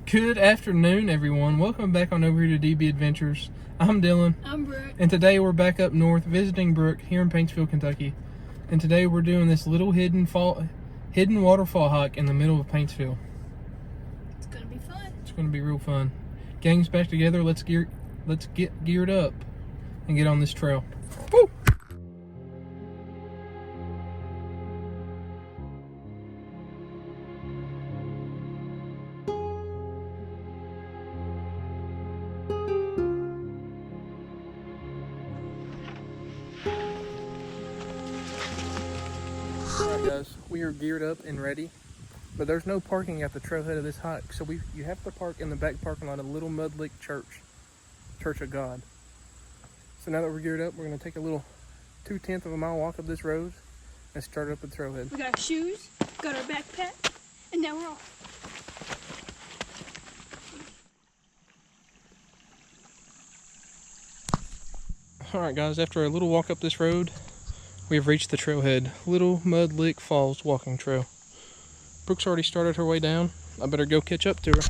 Good afternoon, everyone. Welcome back on over here to DB Adventures. I'm Dylan. I'm Brooke. And today we're back up north visiting Brooke here in Paintsville, Kentucky. And today we're doing this little hidden waterfall hike in the middle of Paintsville. It's gonna be fun. It's gonna be real fun. Gang's back together. Let's get geared up and get on this trail. Woo! Alright guys, we are geared up and ready, but there's no parking at the trailhead of this hike, so you have to park in the back parking lot of Little Mud Lick Church of God. So now that we're geared up, we're going to take a little 2/10 of a mile walk up this road and start up the trailhead. We got our shoes, got our backpack, and now we're off. Alright guys, after a little walk up this road, we have reached the trailhead, Little Mud Lick Falls walking trail. Brooke's already started her way down. I better go catch up to her.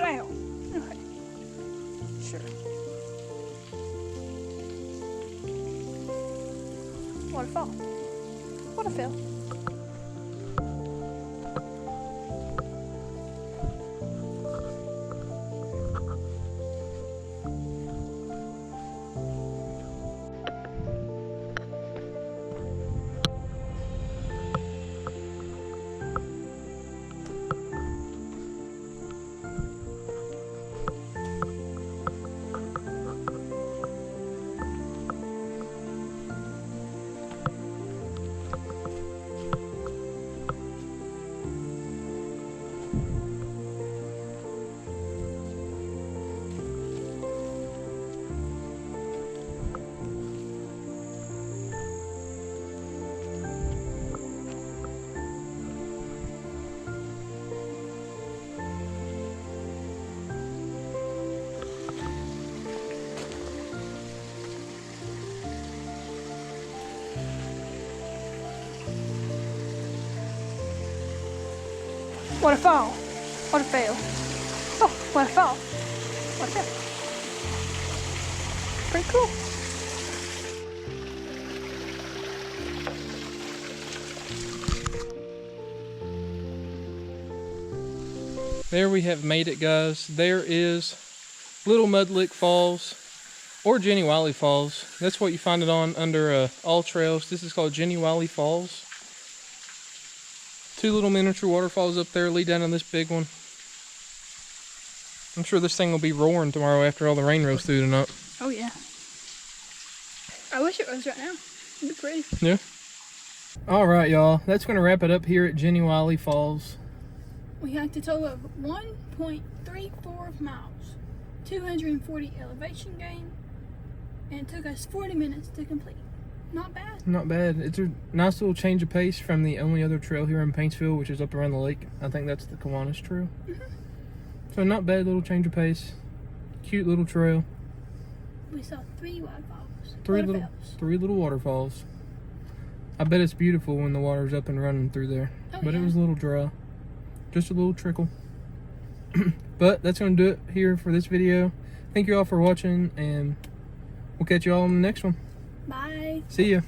Ow. Okay. Sure. Waterfall. Waterfall. Waterfall. Waterfall. Oh, waterfall. Waterfall. Pretty cool. There we have made it, guys. There is Little Mud Lick Falls, or Jenny Wiley Falls. That's what you find it on under all trails. This is called Jenny Wiley Falls. Two little miniature waterfalls up there lead down to this big one. I'm sure this thing will be roaring tomorrow after all the rain rolls through tonight. Oh yeah. I wish it was right now. It'd be pretty. Yeah. Alright y'all, that's going to wrap it up here at Jenny Wiley Falls. We hiked a total of 1.34 miles, 240 elevation gain, and it took us 40 minutes to complete. Not bad. Not bad. It's a nice little change of pace from the only other trail here in Paintsville, which is up around the lake. I think that's the Kiwanis Trail. So not bad little change of pace. Cute little trail. We saw 3 waterfalls. Three little waterfalls. I bet it's beautiful when the water's up and running through there. Oh, but yeah. It was a little dry. Just a little trickle. But that's going to do it here for this video. Thank you all for watching, and we'll catch you all in the next one. Bye. See ya.